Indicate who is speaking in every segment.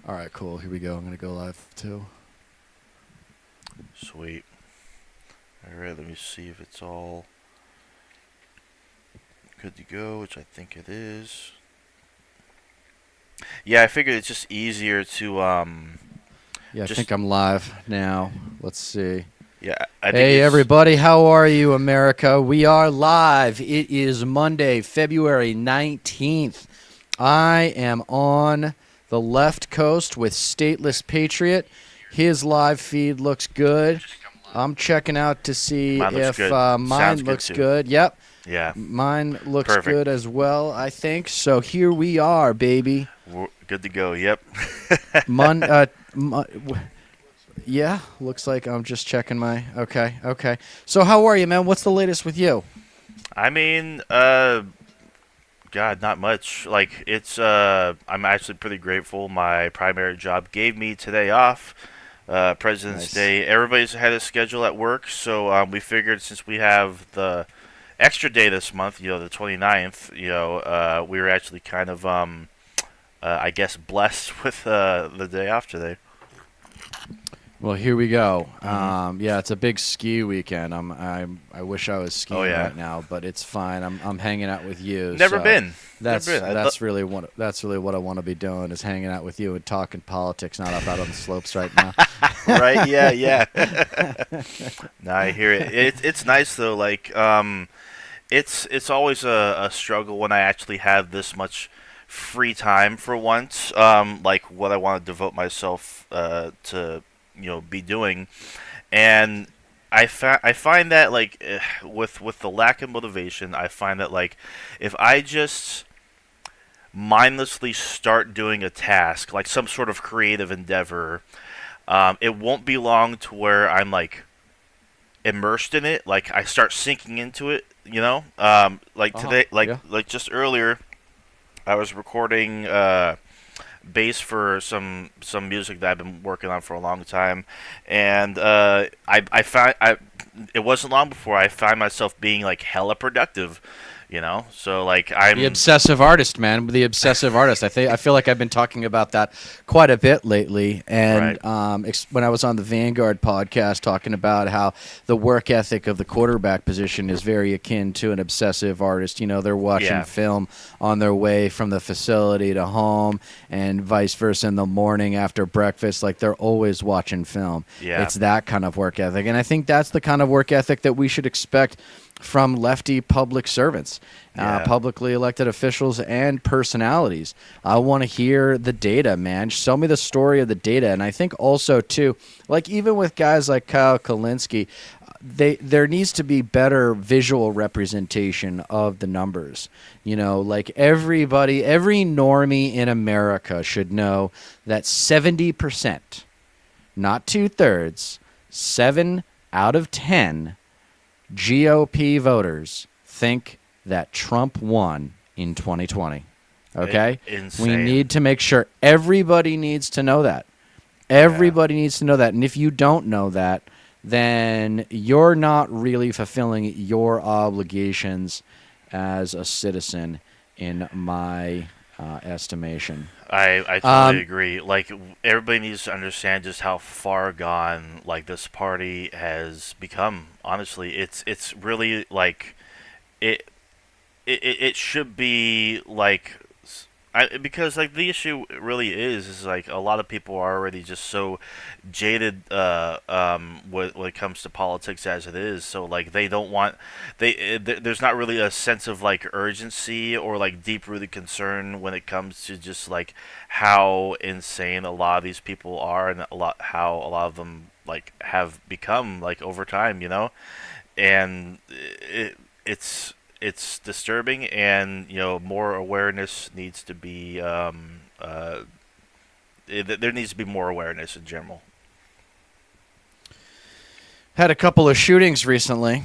Speaker 1: All right, cool. Here we go. I'm going to go live too.
Speaker 2: Sweet. Alright, let me see if it's all good to go, which I think it is. Yeah, I figured it's just easier to
Speaker 1: Yeah, I
Speaker 2: just
Speaker 1: think I'm live now. Let's see.
Speaker 2: yeah, I think
Speaker 1: Hey,
Speaker 2: it's
Speaker 1: everybody. How are you, America? We are live. It is Monday, February 19th. I am on the left coast with Stateless Patriot. His live feed looks good. I'm checking out to see
Speaker 2: mine looks
Speaker 1: if
Speaker 2: good.
Speaker 1: mine
Speaker 2: Sounds good
Speaker 1: looks
Speaker 2: too.
Speaker 1: good. Yep.
Speaker 2: Yeah,
Speaker 1: Mine looks
Speaker 2: perfect.
Speaker 1: good as well, I think. So here we are, baby.
Speaker 2: We're good to go. Yep.
Speaker 1: Mon, yeah, looks like I'm just checking my. Okay. So how are you, man? What's the latest with you?
Speaker 2: I mean, God, not much. Like it's I'm actually pretty grateful. My primary job gave me today off. President's
Speaker 1: Nice.
Speaker 2: Day. Everybody's had a schedule at work, so we figured since we have the extra day this month, the 29th, we were actually kind of, I guess, blessed with the day off today.
Speaker 1: Well, here we go.
Speaker 2: Hmm.
Speaker 1: Yeah, it's a big ski weekend. I wish I was
Speaker 2: Oh
Speaker 1: skiing
Speaker 2: yeah,
Speaker 1: right now, but it's fine. I'm hanging out with you.
Speaker 2: never
Speaker 1: So
Speaker 2: been, never been.
Speaker 1: that's really what I want to be doing is hanging out with you and talking politics, not up out on the slopes right now.
Speaker 2: Right? Yeah, yeah. No, I hear it. It's nice though. Like, it's always a struggle when I actually have this much free time for once. Like what I want to devote myself to, be doing, and I find that like with the lack of motivation, I find that like if I just mindlessly start doing a task, like some sort of creative endeavor, it won't be long to where I'm like immersed in it. Like I start sinking into it. Like
Speaker 1: Uh-huh.
Speaker 2: today, like
Speaker 1: Yeah.
Speaker 2: like just earlier, I was recording bass for some music that I've been working on for a long time, and I found it wasn't long before I found myself being like hella productive. So like
Speaker 1: The
Speaker 2: I'm
Speaker 1: obsessive artist, man. The obsessive artist. I feel like I've been talking about that quite a bit lately.
Speaker 2: right.
Speaker 1: And when I was on the Vanguard podcast, talking about how the work ethic of the quarterback position is very akin to an obsessive artist. They're watching
Speaker 2: Yeah.
Speaker 1: film on their way from the facility to home, and vice versa in the morning after breakfast. Like they're always watching film.
Speaker 2: Yeah.
Speaker 1: It's that kind of work ethic, and I think that's the kind of work ethic that we should expect from lefty public servants,
Speaker 2: Yeah.
Speaker 1: publicly elected officials, and personalities. I want to hear the data, man. Show me the story of the data. And I think also, too, like even with guys like Kyle Kalinske, there needs to be better visual representation of the numbers. Like every normie in America should know that 70%, not 2/3, 7 out of 10 GOP voters think that Trump won in 2020. Okay? We
Speaker 2: Insane.
Speaker 1: need to make sure everybody needs to know that.
Speaker 2: Yeah.
Speaker 1: Everybody needs to know that. And if you don't know that, then you're not really fulfilling your obligations as a citizen, in my estimation.
Speaker 2: I totally agree. Like everybody needs to understand just how far gone like this party has become. Honestly, it's really like it it should be like because like the issue really is like a lot of people are already just so jaded when it comes to politics as it is, so like they don't want there's not really a sense of like urgency or like deep rooted concern when it comes to just like how insane a lot of these people are and how a lot of them like have become like over time, and it's disturbing, and more awareness needs to be there needs to be more awareness in general.
Speaker 1: Had a couple of shootings recently,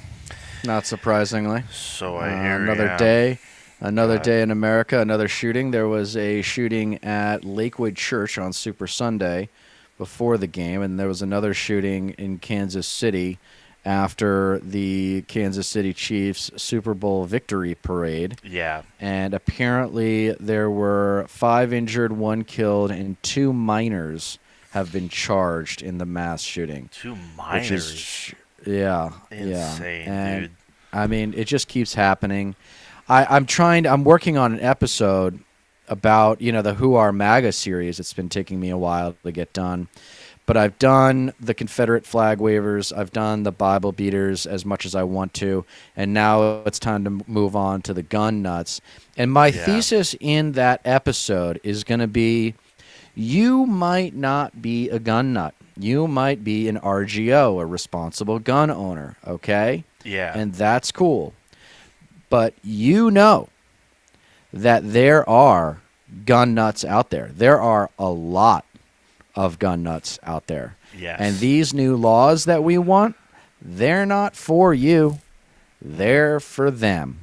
Speaker 1: not surprisingly.
Speaker 2: So I hear,
Speaker 1: Another
Speaker 2: yeah.
Speaker 1: day, another
Speaker 2: God.
Speaker 1: day in America, another shooting. There was a shooting at Lakewood Church on Super Sunday before the game, and there was another shooting in Kansas City after the Kansas City Chiefs Super Bowl victory parade.
Speaker 2: Yeah.
Speaker 1: And apparently there were 5 injured, 1 killed, and 2 minors have been charged in the mass shooting.
Speaker 2: 2
Speaker 1: Which
Speaker 2: minors.
Speaker 1: is, yeah,
Speaker 2: Insane,
Speaker 1: and
Speaker 2: dude.
Speaker 1: I mean, it just keeps happening. I'm working on an episode about, the Who Are MAGA series. It's been taking me a while to get done. But I've done the Confederate flag wavers. I've done the Bible beaters as much as I want to. And now it's time to move on to the gun nuts. And my
Speaker 2: Yeah.
Speaker 1: thesis in that episode is going to be, you might not be a gun nut. You might be an RGO, a responsible gun owner, okay?
Speaker 2: Yeah.
Speaker 1: And that's cool. But you know that there are gun nuts out there. There are a lot of gun nuts out there.
Speaker 2: Yes.
Speaker 1: And these new laws that we want, they're not for you. They're for them.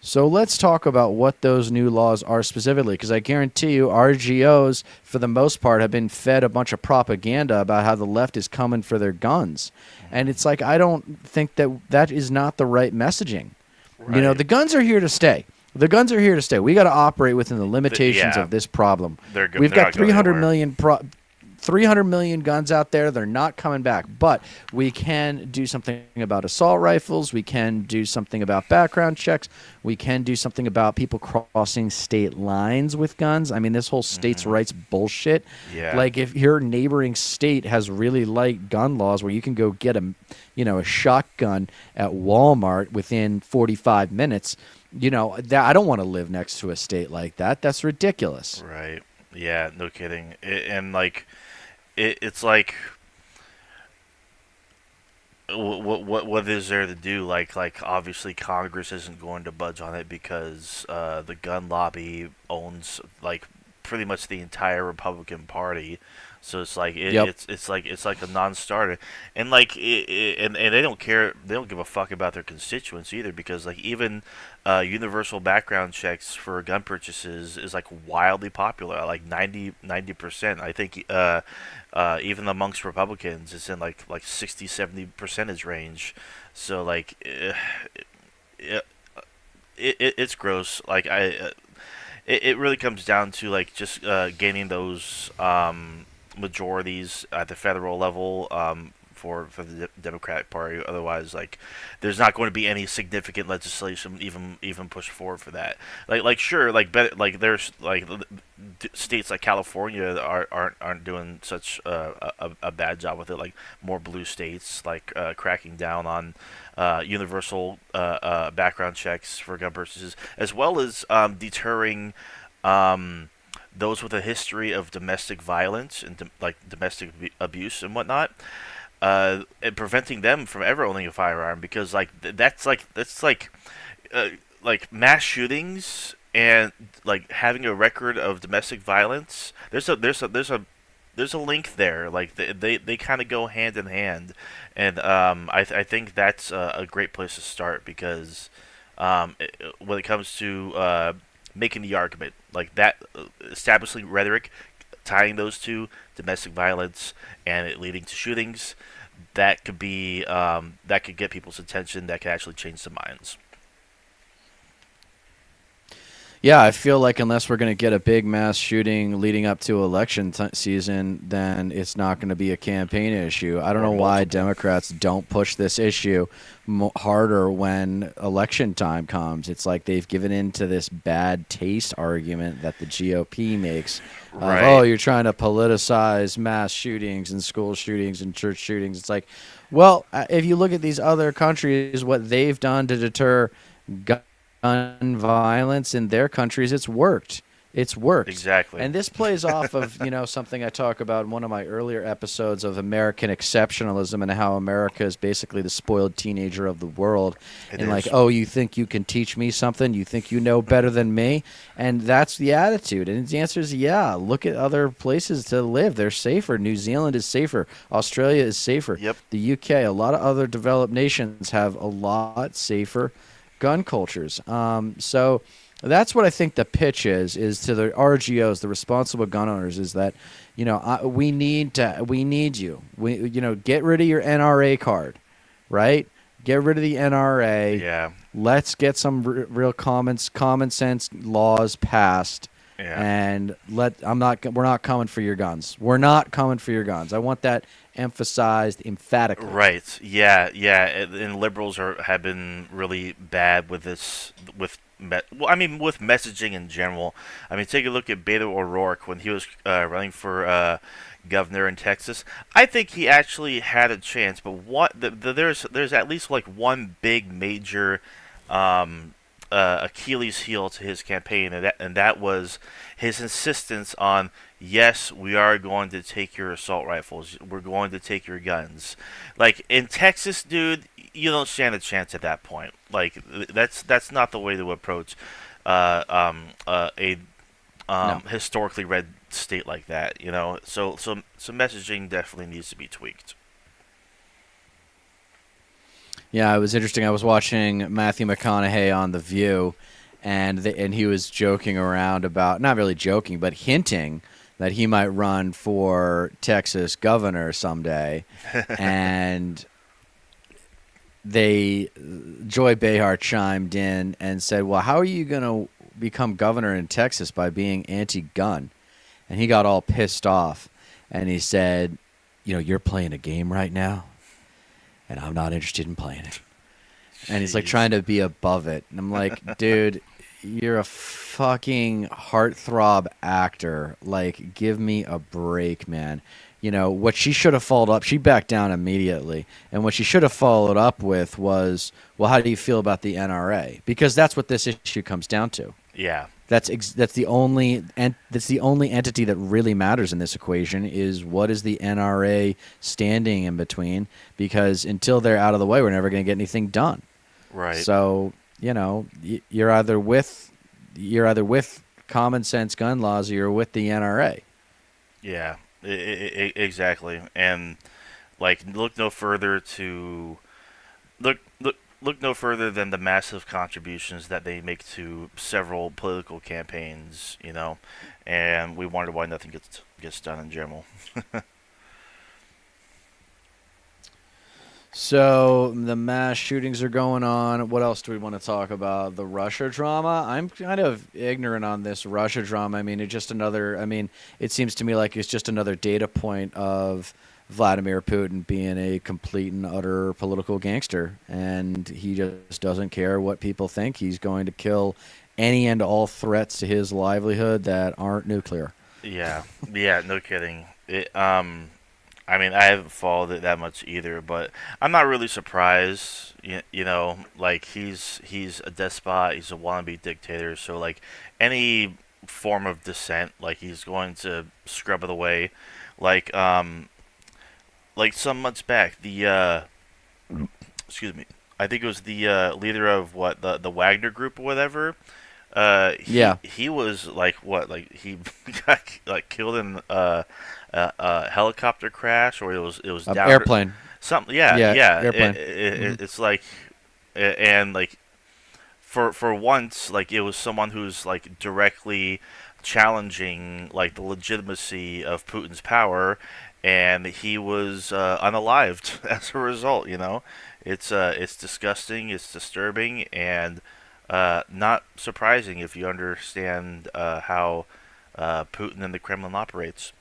Speaker 1: So let's talk about what those new laws are specifically, because I guarantee you RGOs, for the most part, have been fed a bunch of propaganda about how the left is coming for their guns. And it's like, I don't think that is not the right messaging.
Speaker 2: Right.
Speaker 1: The guns are here to stay. The guns are here to stay. We got to operate within the limitations
Speaker 2: yeah.
Speaker 1: of this problem.
Speaker 2: They're
Speaker 1: We've got
Speaker 2: not going
Speaker 1: 300 million guns out there. They're not coming back. But we can do something about assault rifles. We can do something about background checks. We can do something about people crossing state lines with guns. I mean, this whole states' rights bullshit.
Speaker 2: Yeah.
Speaker 1: Like, if your neighboring state has really light gun laws where you can go get a shotgun at Walmart within 45 minutes, I don't want to live next to a state like that. That's ridiculous.
Speaker 2: Right. Yeah, no kidding. It's like, what is there to do? Like obviously Congress isn't going to budge on it because the gun lobby owns like pretty much the entire Republican Party. So it's like
Speaker 1: Yep.
Speaker 2: it's like a non-starter, and like and they don't care. They don't give a fuck about their constituents either, because like even universal background checks for gun purchases is like wildly popular, like 90%. I think even amongst Republicans, it's in like 60-70 percentage range. So like it's gross. Like it really comes down to like just gaining those majorities at the federal level for the Democratic Party. Otherwise, like, there's not going to be any significant legislation even pushed forward for that. Like sure, like better, like there's like states like California aren't doing such a bad job with it. Like more blue states, like cracking down on universal background checks for gun purchases, as well as deterring those with a history of domestic violence and domestic abuse and whatnot, and preventing them from ever owning a firearm, because that's like mass shootings and like having a record of domestic violence. There's a link there. Like they kind of go hand in hand, and I think that's a great place to start, because when it comes to making the argument like that, establishing rhetoric, tying those two, domestic violence and it leading to shootings, that could be that could get people's attention. That could actually change some minds.
Speaker 1: Yeah, I feel like unless we're going to get a big mass shooting leading up to election season, then it's not going to be a campaign issue. I don't know why Democrats don't push this issue harder when election time comes. It's like they've given in to this bad taste argument that the GOP makes.
Speaker 2: Right.
Speaker 1: Oh, you're trying to politicize mass shootings and school shootings and church shootings. It's like, well, if you look at these other countries, what they've done to deter gun violence in their countries, it's worked. It's worked.
Speaker 2: Exactly.
Speaker 1: And this plays off of, something I talk about in one of my earlier episodes of American exceptionalism and how America is basically the spoiled teenager of the world.
Speaker 2: It
Speaker 1: and
Speaker 2: is.
Speaker 1: like, oh, you think you can teach me something? You think you know better than me? And that's the attitude. And the answer is, yeah, look at other places to live. They're safer. New Zealand is safer. Australia is safer.
Speaker 2: Yep.
Speaker 1: The UK, a lot of other developed nations have a lot safer gun cultures. So that's what I think the pitch is to the RGOs, the responsible gun owners, is that, we need you. Get rid of your NRA card, right? Get rid of the NRA.
Speaker 2: Yeah.
Speaker 1: Let's get some real common sense laws passed,
Speaker 2: Yeah.
Speaker 1: and we're not coming for your guns. We're not coming for your guns. I want that emphasized emphatically.
Speaker 2: Right. Yeah. Yeah. And liberals have been really bad with this well, I mean, with messaging in general. I mean, take a look at Beto O'Rourke when he was running for governor in Texas. I think he actually had a chance, but there's at least like one big major Achilles heel to his campaign, and that was his insistence on, yes, we are going to take your assault rifles, we're going to take your guns. Like in Texas, dude, you don't stand a chance at that point. Like that's not the way to approach a
Speaker 1: No.
Speaker 2: historically red state like that. So messaging definitely needs to be tweaked.
Speaker 1: Yeah, it was interesting. I was watching Matthew McConaughey on The View, and he was joking around about, not really joking, but hinting that he might run for Texas governor someday. And Joy Behar chimed in and said, "Well, how are you going to become governor in Texas by being anti-gun?" And he got all pissed off, and he said, "You're playing a game right now, and I'm not interested in playing it." And he's like
Speaker 2: Jeez.
Speaker 1: trying to be above it. And I'm like, dude, you're a fucking heartthrob actor. Like, give me a break, man. What she should have followed up, she backed down immediately. And what she should have followed up with was, well, how do you feel about the NRA? Because that's what this issue comes down to.
Speaker 2: Yeah.
Speaker 1: That's the only entity that really matters in this equation is what is the NRA standing in between, because until they're out of the way, we're never going to get anything done.
Speaker 2: Right.
Speaker 1: So you're either with common sense gun laws or you're with the NRA.
Speaker 2: Yeah. Exactly. And like look no further than the massive contributions that they make to several political campaigns, and we wonder why nothing gets done in general.
Speaker 1: So the mass shootings are going on. What else do we want to talk about? The Russia drama. I'm kind of ignorant on this Russia drama. I mean, it seems to me like it's just another data point of Vladimir Putin being a complete and utter political gangster, and he just doesn't care what people think. He's going to kill any and all threats to his livelihood that aren't nuclear.
Speaker 2: Yeah, yeah, no kidding. I mean, I haven't followed it that much either, but I'm not really surprised. Like he's a despot, he's a wannabe dictator, so like any form of dissent, like he's going to scrub it away. Like like some months back, the excuse me, I think it was the leader of the Wagner Group or whatever.
Speaker 1: Yeah,
Speaker 2: He was like what, like he got like killed in a helicopter crash, or it was down
Speaker 1: airplane.
Speaker 2: something. Yeah,
Speaker 1: Yeah,
Speaker 2: yeah.
Speaker 1: airplane.
Speaker 2: It's like, and like for once, like it was someone who's like directly challenging like the legitimacy of Putin's power, and he was unalived as a result. It's disgusting, it's disturbing, and not surprising if you understand how Putin and the Kremlin operates.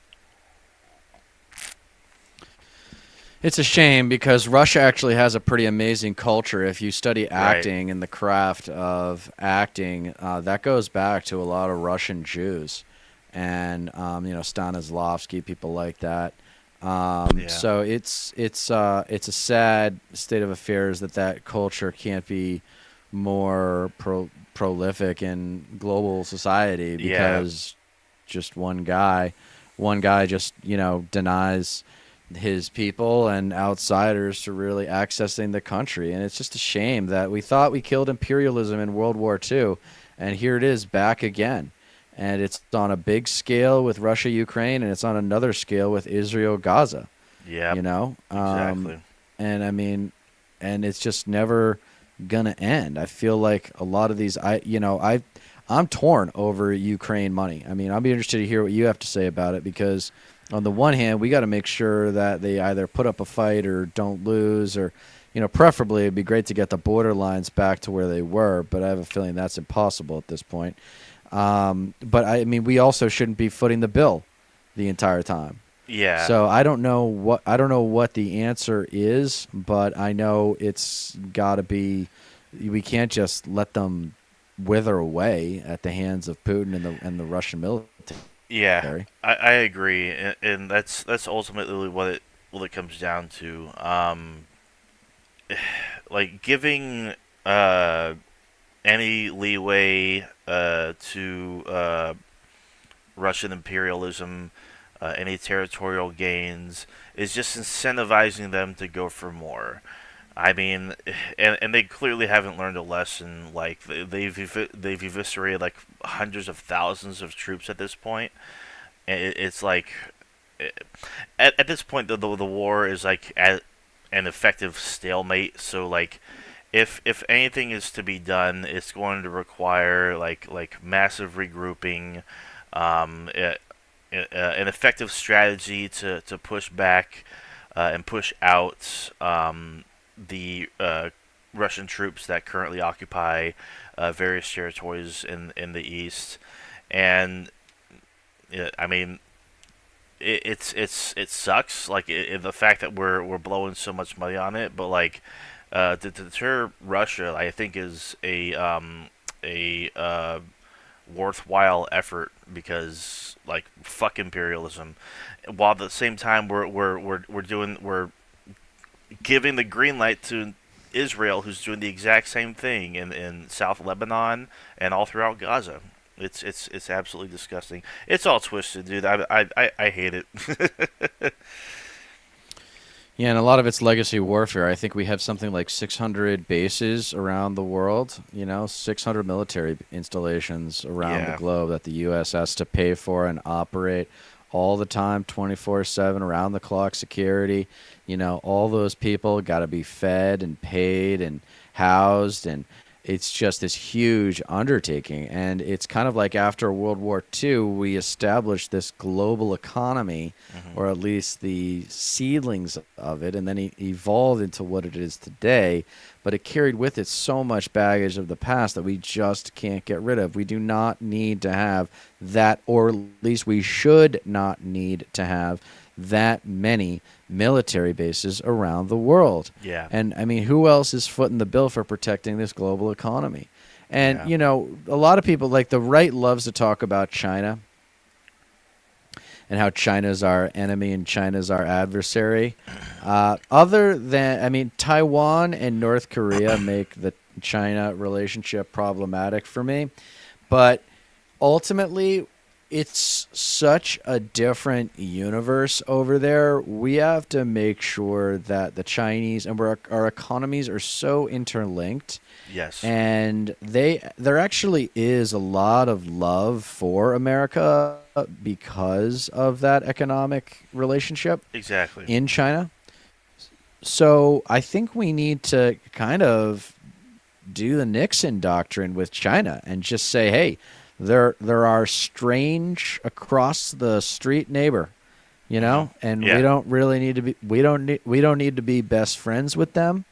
Speaker 1: It's a shame because Russia actually has a pretty amazing culture. If you study
Speaker 2: Right.
Speaker 1: acting and the craft of acting, that goes back to a lot of Russian Jews and Stanislavski, people like that.
Speaker 2: Yeah.
Speaker 1: So it's a sad state of affairs that culture can't be more prolific in global society
Speaker 2: Yeah.
Speaker 1: because just one guy just denies his people and outsiders to really accessing the country. And it's just a shame that we thought we killed imperialism in World War II, and here it is back again. And it's on a big scale with Russia, Ukraine, and it's on another scale with Israel, Gaza.
Speaker 2: Yeah.
Speaker 1: You know,
Speaker 2: Exactly.
Speaker 1: and I mean, and it's just never gonna end. I feel like a lot of these, I'm torn over Ukraine money. I mean, I'll be interested to hear what you have to say about it because, on the one hand, we got to make sure that they either put up a fight or don't lose, or preferably it'd be great to get the border lines back to where they were, but I have a feeling that's impossible at this point. But I mean, we also shouldn't be footing the bill the entire time.
Speaker 2: Yeah.
Speaker 1: So I don't know what the answer is, but I know it's got to be. We can't just let them wither away at the hands of Putin and the Russian military.
Speaker 2: Yeah, I agree, and that's ultimately what it comes down to. Like giving any leeway to Russian imperialism, any territorial gains, is just incentivizing them to go for more. I mean, and they clearly haven't learned a lesson. Like they've eviscerated like hundreds of thousands of troops at this point. And it's like at this point the war is like at an effective stalemate. So like if anything is to be done, it's going to require like massive regrouping, um, uh, an effective strategy to push back and push out the Russian troops that currently occupy various territories in the east, and I mean it sucks like the fact that we're blowing so much money on it, but like to deter Russia, I think is a worthwhile effort because like fuck imperialism, while at the same time we're giving the green light to Israel, who's doing the exact same thing in South Lebanon and all throughout Gaza. It's absolutely disgusting. It's all twisted, dude. I hate it.
Speaker 1: Yeah, and a lot of it's legacy warfare. I think we have something like 600 bases around the world, 600 military installations around the
Speaker 2: Yeah.
Speaker 1: globe that the U.S. has to pay for and operate all the time, 24/7, around the clock security. All those people got to be fed and paid and housed, and it's just this huge undertaking. And it's kind of like after World War II, we established this global economy,
Speaker 2: Hmm.
Speaker 1: or at least the seedlings of it, and then it evolved into what it is today. But it carried with it so much baggage of the past that we just can't get rid of. We do not need to have that, or at least we should not need to have that many military bases around the world.
Speaker 2: Yeah.
Speaker 1: And I mean, who else is footing the bill for protecting this global economy? And,
Speaker 2: Yeah.
Speaker 1: a lot of people, like the right, loves to talk about China and how China's our enemy and China's our adversary. I mean, Taiwan and North Korea make the China relationship problematic for me. But ultimately, it's such a different universe over there. We have to make sure that the Chinese and our economies are so interlinked,
Speaker 2: Yes.
Speaker 1: and there actually is a lot of love for America because of that economic relationship
Speaker 2: Exactly.
Speaker 1: in China. So I think we need to kind of do the Nixon doctrine with China and just say, hey, there are strange across the street neighbor, and
Speaker 2: Yeah.
Speaker 1: we don't really need to be we don't need to be best friends with them,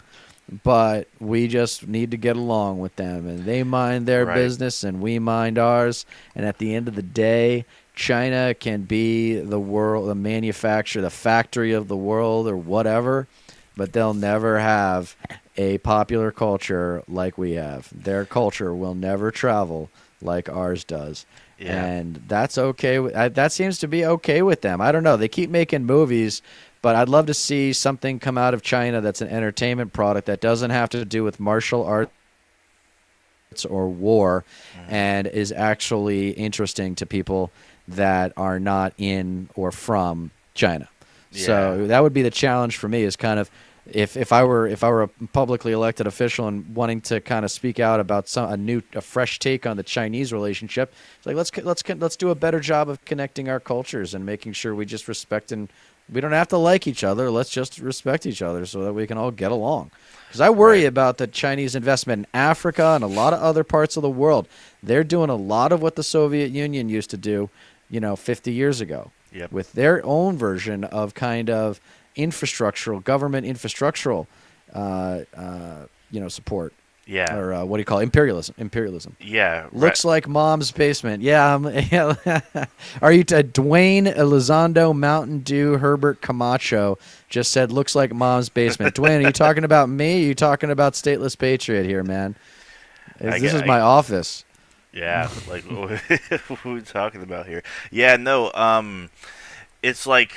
Speaker 1: but we just need to get along with them, and they mind their
Speaker 2: Right.
Speaker 1: business and we mind ours. And at the end of the day, China can be the world, the manufacturer, the factory of the world, or whatever, but they'll never have a popular culture like we have. Their culture will never travel like ours does.
Speaker 2: Yeah.
Speaker 1: And that's okay. That seems to be okay with them. I don't know. They keep making movies, but I'd love to see something come out of China that's an entertainment product that doesn't have to do with martial arts or war, and is actually interesting to people that are not in or from China. So
Speaker 2: Yeah.
Speaker 1: that would be the challenge for me, is kind of, if I were a publicly elected official and wanting to kind of speak out about a fresh take on the Chinese relationship, it's like let's do a better job of connecting our cultures and making sure we just respect, and we don't have to like each other. Let's just respect each other so that we can all get along. Because I worry
Speaker 2: Right.
Speaker 1: about the Chinese investment in Africa and a lot of other parts of the world. They're doing a lot of what the Soviet Union used to do, 50 years ago,
Speaker 2: Yep.
Speaker 1: with their own version of kind of government infrastructural support,
Speaker 2: Yeah.
Speaker 1: or what do you call it? Imperialism.
Speaker 2: Yeah. Right.
Speaker 1: Looks like mom's basement. Yeah. Yeah. Are you Dwayne Elizondo Mountain Dew Herbert Camacho just said looks like mom's basement. Dwayne, are you talking about me? Are you talking about Stateless Patriot here, man?
Speaker 2: I
Speaker 1: This
Speaker 2: get.
Speaker 1: is my office.
Speaker 2: Yeah. Like what are we talking about here? Yeah. No. It's like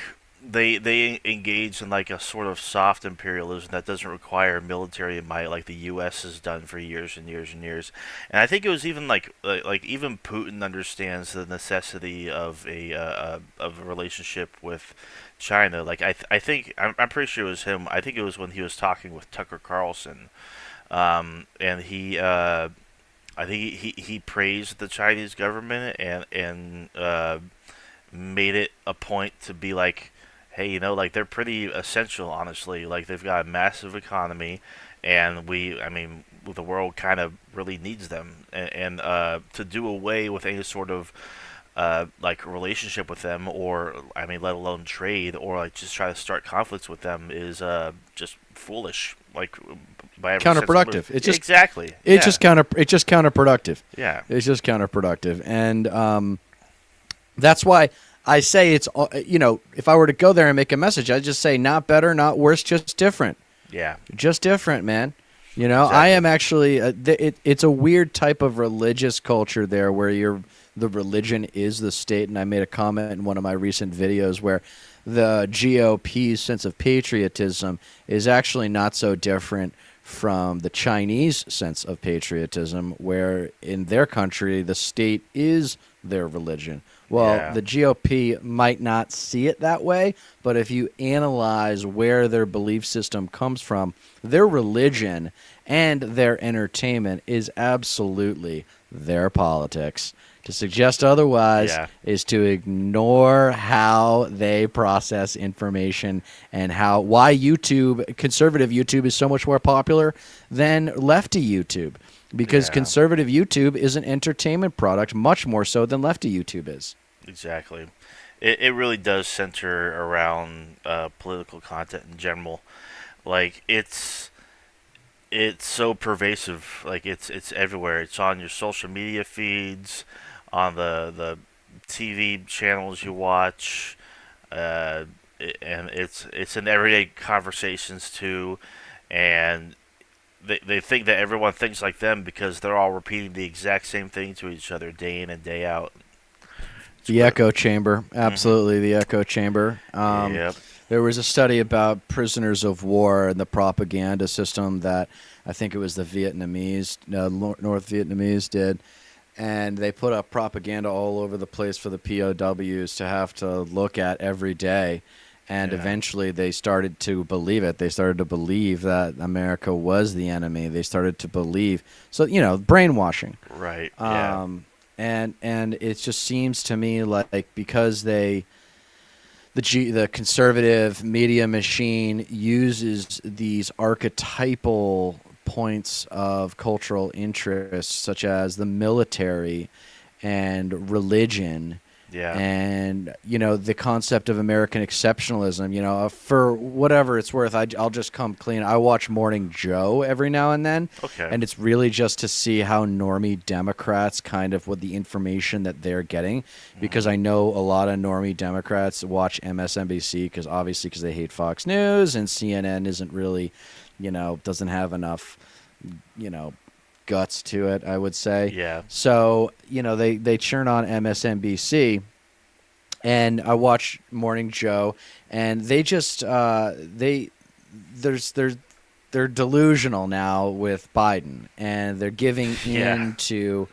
Speaker 2: they engage in like a sort of soft imperialism that doesn't require military might like the U.S. has done for years and years and years. And I think it was even like even Putin understands the necessity of a relationship with China. Like I think I'm pretty sure it was him. I think it was when he was talking with Tucker Carlson, and I think he praised the Chinese government and made it a point to be like, hey, like they're pretty essential, honestly. Like they've got a massive economy, and I mean, the world kind of really needs them, and to do away with any sort of like relationship with them, or I mean, let alone trade, or like just try to start conflicts with them is just foolish. Like by every sense of the word.
Speaker 1: Counterproductive. It's just
Speaker 2: exactly.
Speaker 1: It's
Speaker 2: Yeah.
Speaker 1: just counterproductive.
Speaker 2: Yeah.
Speaker 1: It's just counterproductive, and that's why I say it's if I were to go there and make a message, I'd just say not better, not worse, just different.
Speaker 2: Yeah.
Speaker 1: Just different, man.
Speaker 2: Exactly.
Speaker 1: I am actually it's a weird type of religious culture there where the religion is the state, and I made a comment in one of my recent videos where the GOP's sense of patriotism is actually not so different from the Chinese sense of patriotism, where in their country the state is their religion. Well,
Speaker 2: Yeah.
Speaker 1: the GOP might not see it that way, but if you analyze where their belief system comes from, their religion and their entertainment is absolutely their politics. To suggest otherwise
Speaker 2: Yeah.
Speaker 1: is to ignore how they process information and why conservative YouTube is so much more popular than lefty YouTube. Because
Speaker 2: Yeah.
Speaker 1: conservative YouTube is an entertainment product much more so than lefty YouTube is.
Speaker 2: Exactly. It really does center around political content in general. Like it's so pervasive. Like it's everywhere. It's on your social media feeds, on the TV channels you watch, and it's in everyday conversations too. And they think that everyone thinks like them because they're all repeating the exact same thing to each other day in and day out. It's
Speaker 1: The
Speaker 2: great.
Speaker 1: echo chamber, absolutely the echo chamber.
Speaker 2: Yep.
Speaker 1: There was a study about prisoners of war and the propaganda system that I think it was the Vietnamese, North Vietnamese did, and they put up propaganda all over the place for the POWs to have to look at every day. And
Speaker 2: Yeah.
Speaker 1: eventually they started to believe it. They started to believe that America was the enemy. They started to believe. So, brainwashing.
Speaker 2: Right. Yeah.
Speaker 1: And it just seems to me like because the conservative media machine uses these archetypal points of cultural interest, such as the military and religion,
Speaker 2: Yeah.
Speaker 1: and the concept of American exceptionalism. For whatever it's worth, I'll just come clean. I watch Morning Joe every now and then,
Speaker 2: Okay.
Speaker 1: and it's really just to see how normie Democrats kind of what the information that they're getting, because I know a lot of normie Democrats watch MSNBC because they hate Fox News, and CNN isn't really, doesn't have enough, guts to it, I would say.
Speaker 2: Yeah.
Speaker 1: So, they churn on MSNBC, and I watch Morning Joe, and they just they're delusional now with Biden, and they're giving
Speaker 2: Yeah.
Speaker 1: in to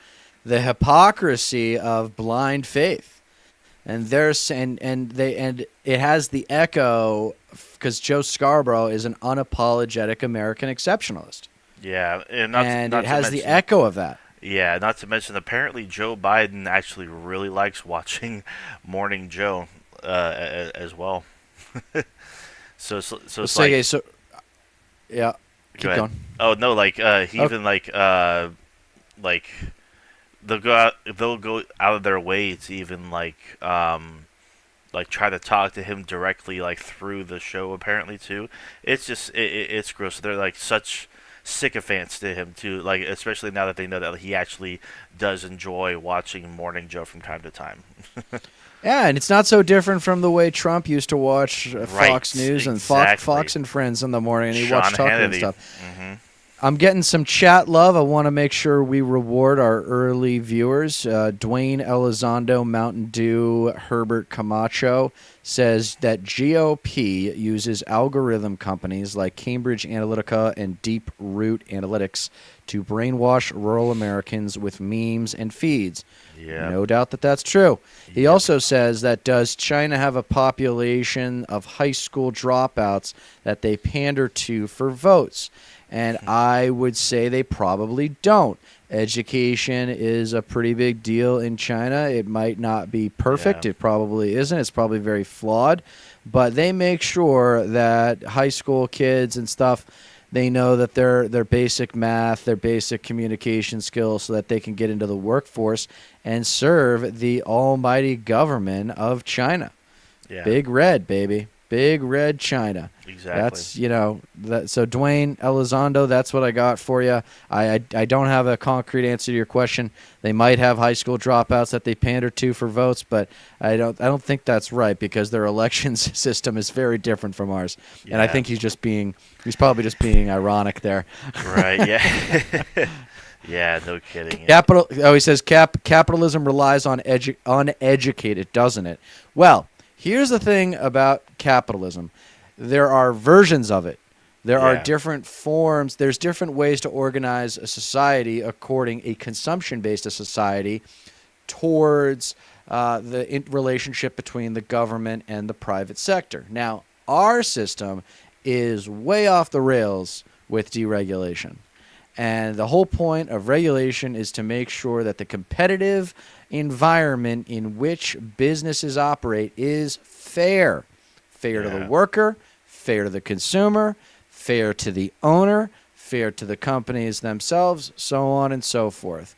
Speaker 1: the hypocrisy of blind faith. And and it has the echo because Joe Scarborough is an unapologetic American exceptionalist.
Speaker 2: Yeah. And
Speaker 1: It has the echo of that.
Speaker 2: Yeah, not to mention, apparently Joe Biden actually really likes watching Morning Joe as well. So it's like,
Speaker 1: Okay, so yeah,
Speaker 2: go
Speaker 1: keep
Speaker 2: ahead.
Speaker 1: going.
Speaker 2: Oh no, like he
Speaker 1: Okay.
Speaker 2: even like they'll go out of their way to even like like try to talk to him directly like through the show apparently too. It's just it's gross. They're like such sycophants to him too, like especially now that they know that he actually does enjoy watching Morning Joe from time to time.
Speaker 1: Yeah, and it's not so different from the way Trump used to watch
Speaker 2: Right,
Speaker 1: Fox News and
Speaker 2: exactly.
Speaker 1: Fox and Friends in the morning, and he
Speaker 2: Sean
Speaker 1: watched Tucker and
Speaker 2: Hannity.
Speaker 1: stuff.
Speaker 2: Hmm.
Speaker 1: I'm getting some chat love. I want to make sure we reward our early viewers. Dwayne Elizondo, Mountain Dew, Herbert Camacho says that GOP uses algorithm companies like Cambridge Analytica and Deep Root Analytics to brainwash rural Americans with memes and feeds.
Speaker 2: Yeah.
Speaker 1: No doubt that that's true. He
Speaker 2: Yep.
Speaker 1: also says that does China have a population of high school dropouts that they pander to for votes? And I would say they probably don't. Education is a pretty big deal in China. It might not be perfect.
Speaker 2: Yeah.
Speaker 1: It probably isn't. It's probably very flawed. But they make sure that high school kids and stuff, they know that their basic math, their basic communication skills so that they can get into the workforce and serve the almighty government of China.
Speaker 2: Yeah.
Speaker 1: Big red, baby. Big red China.
Speaker 2: Exactly.
Speaker 1: That's, so Dwayne Elizondo, that's what I got for you. I don't have a concrete answer to your question. They might have high school dropouts that they pander to for votes, but I don't think that's right because their elections system is very different from ours. And I
Speaker 2: Yeah.
Speaker 1: think he's probably just being ironic there.
Speaker 2: Right. Yeah. Yeah. No kidding.
Speaker 1: He says capitalism relies on uneducated, doesn't it? Well, here's the thing about capitalism. There are versions of it. There are
Speaker 2: Yeah.
Speaker 1: different forms. There's different ways to organize a society according a consumption-based society towards the relationship between the government and the private sector. Now, our system is way off the rails with deregulation. And the whole point of regulation is to make sure that the competitive environment in which businesses operate is fair. Fair to the
Speaker 2: Yeah.
Speaker 1: worker, fair to the consumer, fair to the owner, fair to the companies themselves, so on and so forth.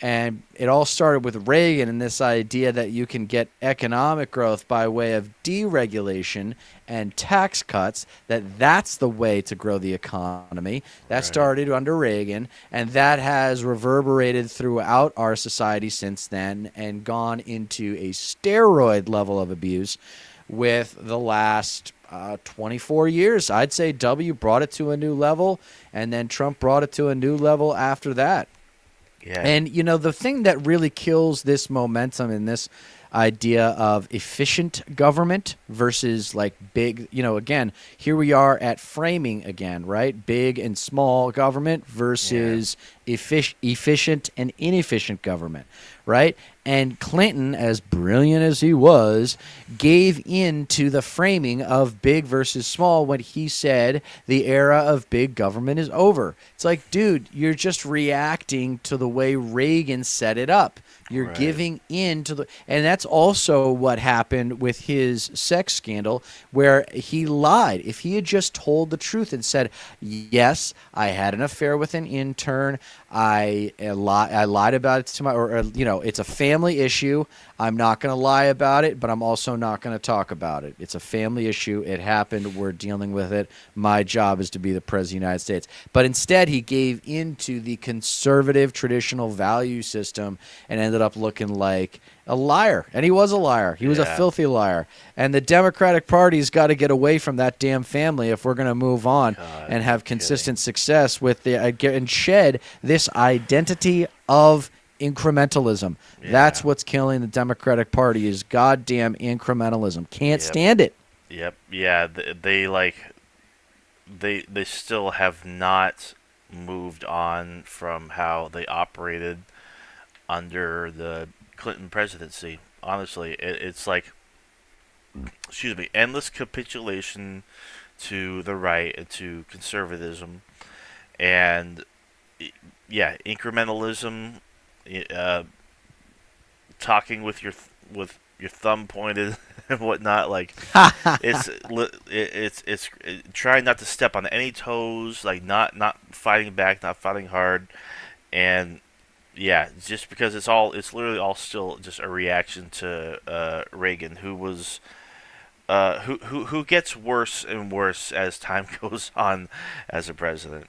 Speaker 1: And it all started with Reagan and this idea that you can get economic growth by way of deregulation and tax cuts, that's the way to grow the economy. That
Speaker 2: Right.
Speaker 1: started under Reagan, and that has reverberated throughout our society since then and gone into a steroid level of abuse with the last 24 years. I'd say W brought it to a new level, and then Trump brought it to a new level after that.
Speaker 2: Yeah.
Speaker 1: And, the thing that really kills this momentum and this idea of efficient government versus like big, again, here we are at framing again, right? Big and small government versus efficient and inefficient government, right? And Clinton, as brilliant as he was, gave in to the framing of big versus small when he said the era of big government is over. It's like, dude, you're just reacting to the way Reagan set it up. You're
Speaker 2: Right.
Speaker 1: giving in to and that's also what happened with his sex scandal where he lied. If he had just told the truth and said, yes, I had an affair with an intern, I lied about it to it's a family issue. I'm not going to lie about it, but I'm also not going to talk about it. It's a family issue. It happened. We're dealing with it. My job is to be the president of the United States. But instead, he gave into the conservative traditional value system and ended up looking like a liar. And he was a liar. He was a
Speaker 2: Yeah.
Speaker 1: filthy liar. And the Democratic Party's got to get away from that damn family if we're going to move on
Speaker 2: God,
Speaker 1: and have
Speaker 2: no
Speaker 1: consistent success with and shed this identity of incrementalism.
Speaker 2: Yeah.
Speaker 1: That's what's killing the Democratic Party is goddamn incrementalism. Can't
Speaker 2: Yep.
Speaker 1: stand it.
Speaker 2: Yep. Yeah. They still have not moved on from how they operated under the Clinton presidency. Honestly, it's like, excuse me, endless capitulation to the right and to conservatism, and yeah, incrementalism, uh, talking with your thumb pointed and whatnot. Like it's trying not to step on any toes, like not fighting back, not fighting hard, and yeah, just because it's literally all still just a reaction to Reagan, who was who gets worse and worse as time goes on as a president.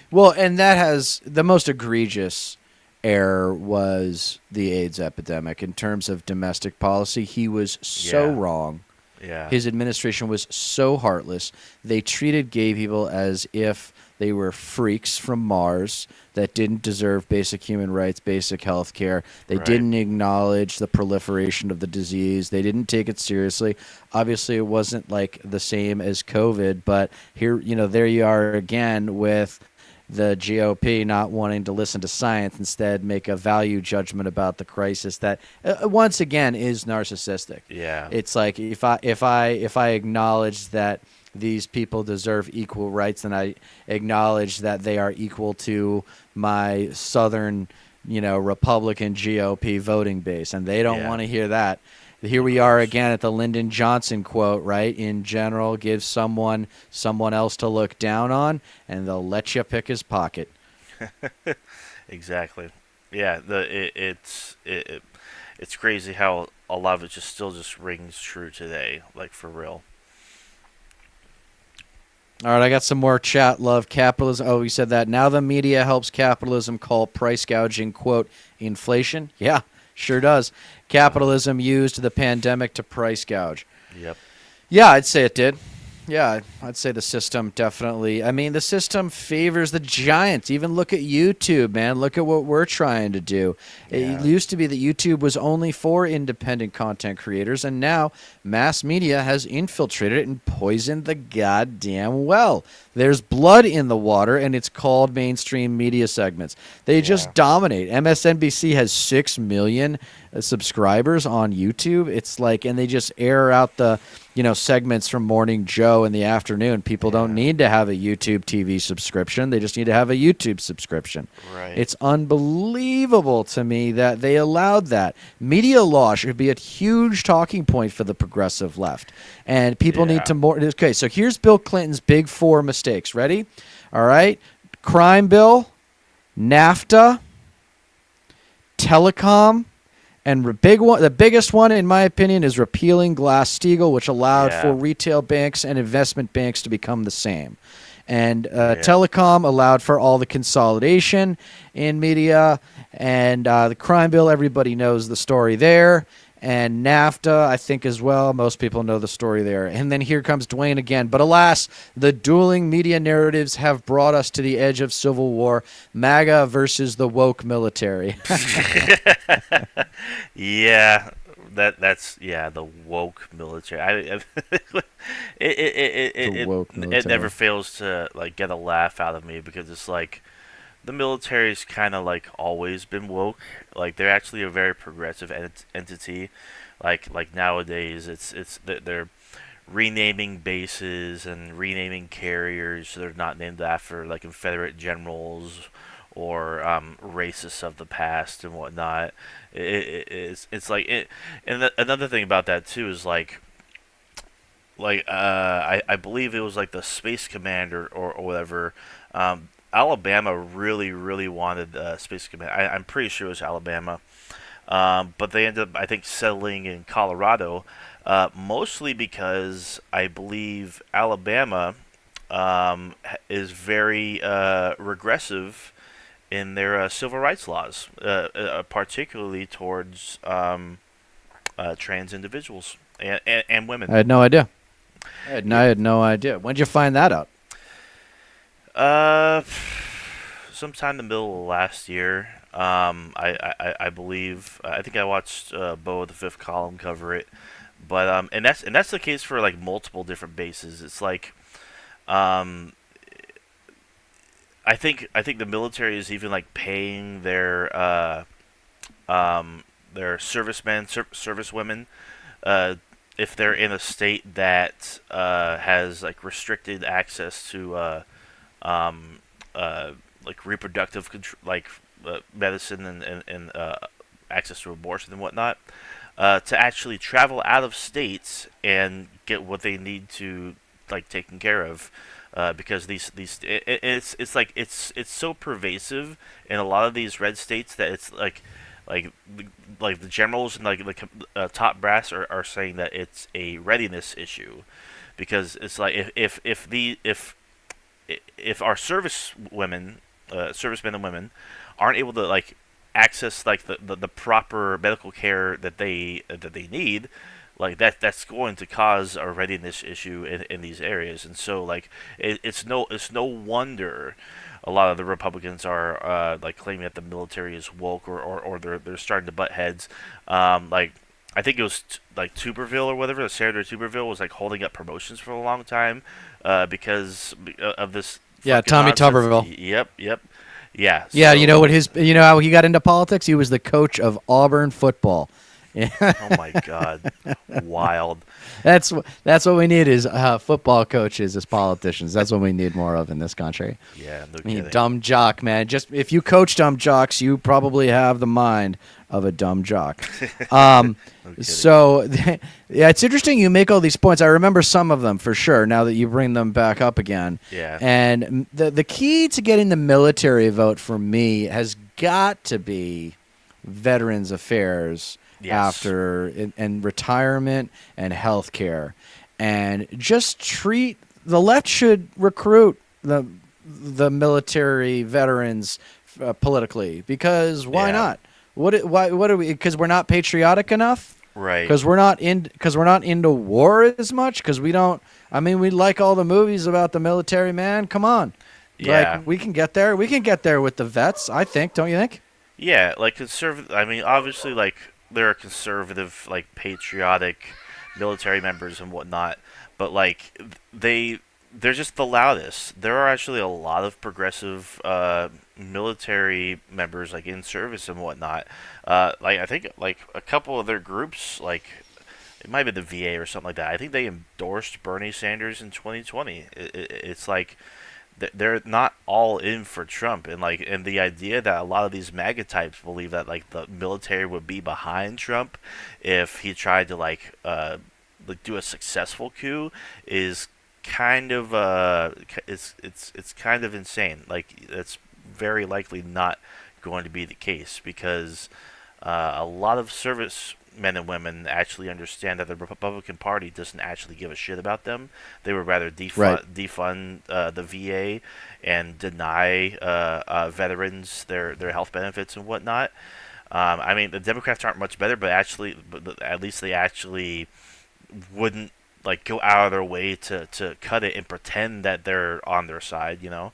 Speaker 1: Well, and that has the most egregious error was the AIDS epidemic in terms of domestic policy. He was so
Speaker 2: Yeah,
Speaker 1: wrong.
Speaker 2: yeah,
Speaker 1: His administration was so heartless. They treated gay people as if they were freaks from Mars that didn't deserve basic human rights, basic health care. They
Speaker 2: right.
Speaker 1: didn't acknowledge the proliferation of the disease. They didn't take it seriously. Obviously, it wasn't like the same as COVID, but here, there you are again with the GOP not wanting to listen to science, instead make a value judgment about the crisis that once again is narcissistic.
Speaker 2: Yeah,
Speaker 1: It's like if I acknowledge that these people deserve equal rights, then I acknowledge that they are equal to my southern, Republican GOP voting base, and they don't
Speaker 2: yeah,
Speaker 1: want to hear that. Here
Speaker 2: of
Speaker 1: we are
Speaker 2: course.
Speaker 1: again at the Lyndon Johnson quote, right? In general, give someone else to look down on, and they'll let you pick his pocket.
Speaker 2: Exactly. Yeah, it's crazy how a lot of it just still just rings true today, like for real.
Speaker 1: All right, I got some more chat. Love capitalism. Oh, we said that. Now the media helps capitalism call price gouging, quote, inflation. Yeah, sure does.
Speaker 2: Uh,
Speaker 1: Capitalism used the pandemic to price gouge.
Speaker 2: yep.
Speaker 1: Yeah, I'd say it did. Yeah, I'd say the system definitely. I mean, the system favors the giants. Even look at YouTube, man. Look at what we're trying to do. It
Speaker 2: Yeah.
Speaker 1: used to be that YouTube was only for independent content creators, and now mass media has infiltrated it and poisoned the goddamn well. There's blood in the water, and it's called mainstream media segments. They
Speaker 2: Yeah.
Speaker 1: just dominate. MSNBC has 6 million subscribers on YouTube. It's like, and they just air out the segments from Morning Joe in the afternoon. People don't
Speaker 2: Yeah.
Speaker 1: need to have a YouTube TV subscription. They just need to have a YouTube subscription.
Speaker 2: Right.
Speaker 1: It's unbelievable to me that they allowed that. Media law should be a huge talking point for the progressive left. And people need
Speaker 2: Yeah.
Speaker 1: to more. Okay, so here's Bill Clinton's big four mistakes. Ready? All right. Crime bill, NAFTA, telecom, and the biggest one, in my opinion, is repealing Glass-Steagall, which allowed for
Speaker 2: Yeah.
Speaker 1: retail banks and investment banks to become the same. And
Speaker 2: Yeah.
Speaker 1: telecom allowed for all the consolidation in media. And the crime bill, everybody knows the story there. And NAFTA, I think as well. Most people know the story there. And then here comes Dwayne again. But alas, the dueling media narratives have brought us to the edge of civil war. MAGA versus the woke military.
Speaker 2: Yeah. That's yeah, the woke military.
Speaker 1: The woke
Speaker 2: It never
Speaker 1: military.
Speaker 2: fails to like get a laugh out of me because it's like the military's kind of like always been woke. Like they're actually a very progressive entity. Like nowadays, they're renaming bases and renaming carriers so they're not named after like Confederate generals or racists of the past and whatnot. It's like it, and another thing about that too is I believe it was like the Space Commander or whatever. Alabama really wanted Space Command. I'm pretty sure it was Alabama, but they ended up I think settling in Colorado, mostly because I believe Alabama is very regressive in their civil rights laws, particularly towards trans individuals and women.
Speaker 1: I had no idea. I had no idea. When did you find that out?
Speaker 2: Uh, sometime in the middle of last year. I believe I think I watched Bo of the Fifth Column cover it, but and that's the case for like multiple different bases. It's like um, I think the military is even like paying their servicemen servicewomen if they're in a state that has like restricted access to um, like reproductive medicine and access to abortion and whatnot, to actually travel out of states and get what they need to like taken care of. Because it's like it's so pervasive in a lot of these red states that it's like like like the generals and like the top brass are saying that it's a readiness issue, because it's like if our service women, servicemen and women, aren't able to like access like the proper medical care that they need, like that's going to cause a readiness issue in these areas. And so like it's no wonder a lot of the Republicans are like claiming that the military is woke, or they're starting to butt heads. Like I think it was like Tuberville or whatever. Senator Tuberville was like holding up promotions for a long time because of this
Speaker 1: Yeah,
Speaker 2: fucking
Speaker 1: Tommy
Speaker 2: nonsense.
Speaker 1: Tuberville.
Speaker 2: Yep. Yeah.
Speaker 1: Yeah, you know
Speaker 2: So,
Speaker 1: what you know how he got into politics? He was the coach of Auburn football. Yeah,
Speaker 2: oh my God, wild.
Speaker 1: that's what we need is football coaches as politicians. That's what we need more of in this country.
Speaker 2: Yeah, no
Speaker 1: I mean,
Speaker 2: kidding.
Speaker 1: dumb jock, man. Just if you coach dumb jocks, you probably have the mind of a dumb jock.
Speaker 2: No kidding.
Speaker 1: So, yeah, it's interesting you make all these points. I remember some of them for sure now that you bring them back up again.
Speaker 2: Yeah.
Speaker 1: And the key to getting the military vote for me has got to be Veterans Affairs
Speaker 2: Yes.
Speaker 1: after and retirement and health care. And just treat the left should recruit the military veterans politically, because why
Speaker 2: Yeah.
Speaker 1: not? What are we? Because we're not patriotic enough.
Speaker 2: Right.
Speaker 1: Because we're not into war as much. Because we don't. I mean, we like all the movies about the military. Man, come on.
Speaker 2: Yeah.
Speaker 1: Like we can get there. We can get there with the vets. I think. Don't you think?
Speaker 2: Yeah, like conservative. I mean, obviously, like there are conservative, like patriotic military members and whatnot, but like they're just the loudest. There are actually a lot of progressive military members, like in service and whatnot. Like I think like a couple of their groups, like it might be the VA or something like that. I think they endorsed Bernie Sanders in 2020. It's like they're not all in for Trump, and like and the idea that a lot of these MAGA types believe that like the military would be behind Trump if he tried to like do a successful coup is kind of it's kind of insane. Like it's very likely not going to be the case, because a lot of service men and women actually understand that the Republican Party doesn't actually give a shit about them. They would rather defund the VA and deny veterans their health benefits and whatnot. I mean, the Democrats aren't much better, but at least they actually wouldn't like go out of their way to cut it and pretend that they're on their side, you know.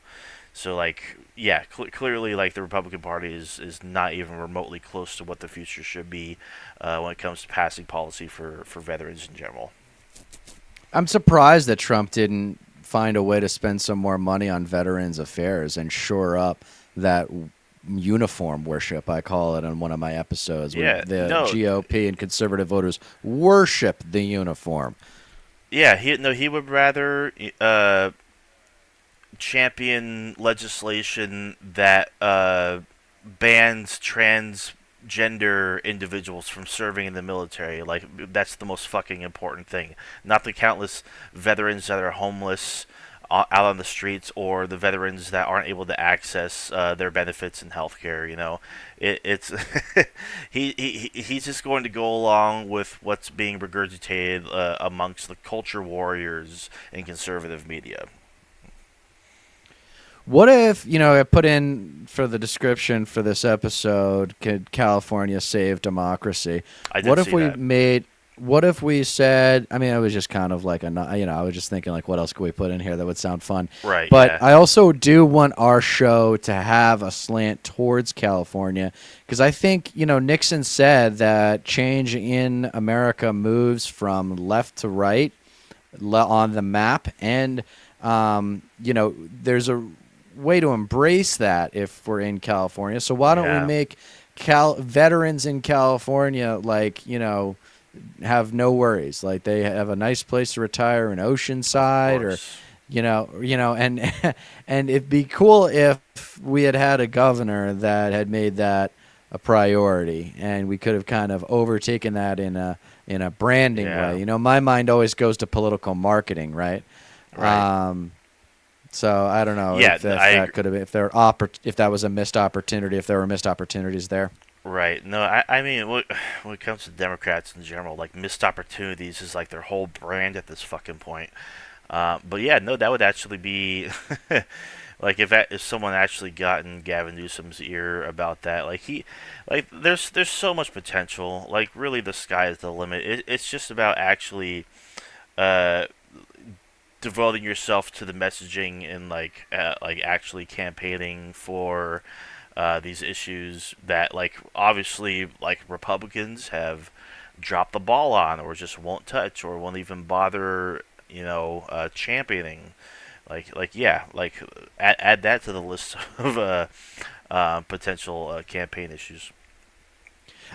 Speaker 2: So like, yeah, clearly like the Republican Party is not even remotely close to what the future should be when it comes to passing policy for veterans in general.
Speaker 1: I'm surprised that Trump didn't find a way to spend some more money on Veterans Affairs and shore up that uniform worship, I call it on one of my episodes, where
Speaker 2: Yeah,
Speaker 1: the
Speaker 2: no,
Speaker 1: GOP and conservative voters worship the uniform.
Speaker 2: yeah, he would rather champion legislation that bans transgender individuals from serving in the military. Like that's the most fucking important thing. Not the countless veterans that are homeless out on the streets, or the veterans that aren't able to access their benefits and healthcare. You know, it's he's just going to go along with what's being regurgitated amongst the culture warriors in conservative media.
Speaker 1: What if, I put in for the description for this episode, could California save democracy?
Speaker 2: I did
Speaker 1: What if
Speaker 2: see that.
Speaker 1: what if we said, I mean, I was just kind of like, I was just thinking like, what else could we put in here that would sound fun?
Speaker 2: Right,
Speaker 1: But
Speaker 2: yeah.
Speaker 1: I also do want our show to have a slant towards California, because I think, Nixon said that change in America moves from left to right on the map. And, there's a way to embrace that if we're in California. So why don't
Speaker 2: Yeah.
Speaker 1: we make veterans in California have no worries, like they have a nice place to retire in Oceanside, or
Speaker 2: course.
Speaker 1: and and it'd be cool if we had a governor that had made that a priority, and we could have kind of overtaken that in a branding
Speaker 2: Yeah.
Speaker 1: way. My mind always goes to political marketing, right?
Speaker 2: Right.
Speaker 1: So I don't know
Speaker 2: Yeah,
Speaker 1: if
Speaker 2: I
Speaker 1: that could have been, if that was a missed opportunity, if there were missed opportunities there.
Speaker 2: Right. No, I mean, when it comes to Democrats in general, like missed opportunities is like their whole brand at this fucking point. But yeah, no, that would actually be like if someone actually gotten Gavin Newsom's ear about that, like there's so much potential. Like really, the sky is the limit. It's just about actually uh, devoting yourself to the messaging and like actually campaigning for these issues that like obviously like Republicans have dropped the ball on or just won't touch or won't even bother championing yeah like add that to the list of potential campaign issues.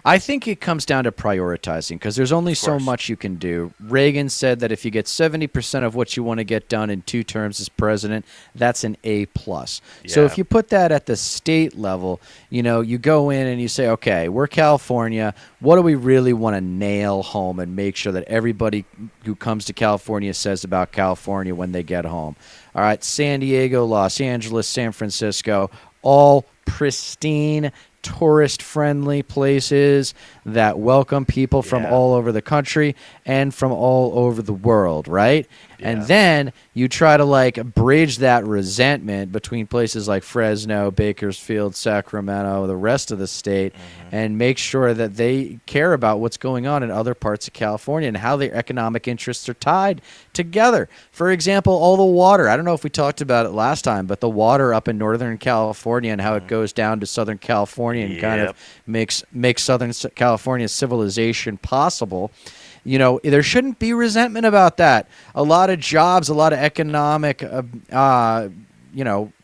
Speaker 1: I think it comes down to prioritizing because there's only
Speaker 2: Of
Speaker 1: so
Speaker 2: course.
Speaker 1: much you can do. Reagan said that if you get 70% of what you want to get done in 2 terms as president, that's an A plus. So
Speaker 2: Yeah.
Speaker 1: if you put that at the state level, you go in and you say, okay, we're California. What do we really want to nail home and make sure that everybody who comes to California says about California when they get home? All right, San Diego, Los Angeles, San Francisco, all pristine, tourist-friendly places that welcome people from
Speaker 2: Yeah.
Speaker 1: all over the country and from all over the world, right? And
Speaker 2: Yeah.
Speaker 1: then you try to like bridge that resentment between places like Fresno, Bakersfield, Sacramento, the rest of the state,
Speaker 2: Hmm.
Speaker 1: and make sure that they care about what's going on in other parts of California and how their economic interests are tied together. For example, all the water. I don't know if we talked about it last time, but the water up in Northern California and how it
Speaker 2: Hmm.
Speaker 1: goes down to Southern California and kind of
Speaker 2: Yep.
Speaker 1: makes Southern California civilization possible. There shouldn't be resentment about that. A lot of jobs, a lot of economic,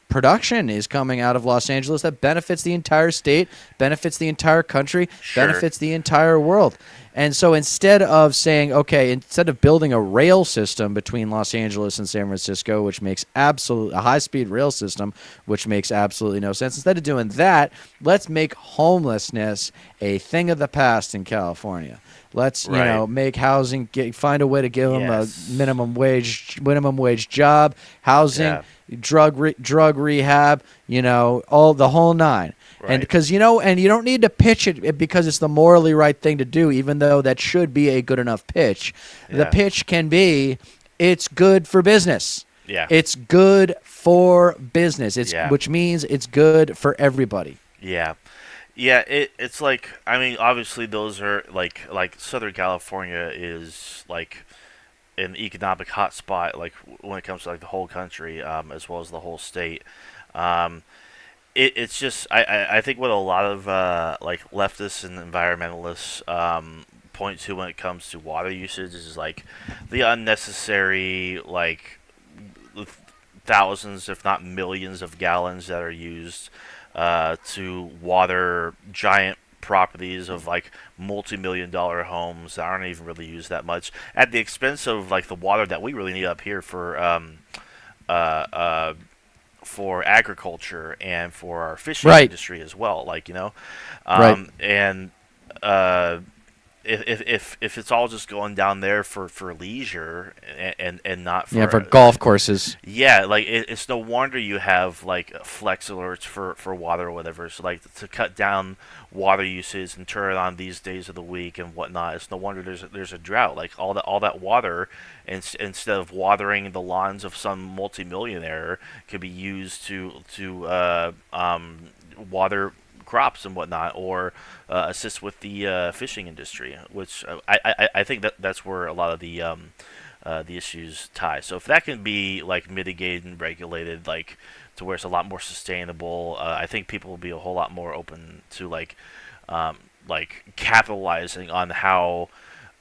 Speaker 1: production is coming out of Los Angeles that benefits the entire state, benefits the entire country,
Speaker 2: Sure.
Speaker 1: benefits the entire world. And so instead of saying, okay, instead of building a rail system between Los Angeles and San Francisco, which makes a high-speed rail system, which makes absolutely no sense, instead of doing that, let's make homelessness a thing of the past in California. Let's
Speaker 2: Right.
Speaker 1: make housing, find a way to give them a
Speaker 2: Yes.
Speaker 1: minimum wage job, housing,
Speaker 2: Yeah.
Speaker 1: drug rehab, all the whole nine. And
Speaker 2: Right.
Speaker 1: because and you don't need to pitch it because it's the morally right thing to do, even though that should be a good enough pitch. The
Speaker 2: Yeah.
Speaker 1: pitch can be, it's good for business.
Speaker 2: Yeah.
Speaker 1: It's good for business.
Speaker 2: Yeah.
Speaker 1: Which means it's good for everybody.
Speaker 2: Yeah. Yeah, it's like I mean obviously those are like Southern California is like an economic hotspot like when it comes to like the whole country as well as the whole state. Um, it's just I think what a lot of like leftists and environmentalists point to when it comes to water usage is like the unnecessary like thousands if not millions of gallons that are used to water giant properties of like multi-million-dollar homes that aren't even really used that much at the expense of like the water that we really need up here uh, uh, for agriculture and for our fishing
Speaker 1: Right.
Speaker 2: industry as well.
Speaker 1: Right.
Speaker 2: And uh, if it's all just going down there for leisure and not
Speaker 1: Yeah,
Speaker 2: for
Speaker 1: for golf courses.
Speaker 2: yeah, like it's no wonder you have like flex alerts for water or whatever. So like to cut down water usage and turn it on these days of the week and whatnot. It's no wonder there's a drought. Like all that water, instead of watering the lawns of some multimillionaire, could be used to water crops and whatnot, or assist with the fishing industry. Which I think that's where a lot of the issues tie. So if that can be like mitigated and regulated, like to where it's a lot more sustainable, I think people will be a whole lot more open to um, like capitalizing on how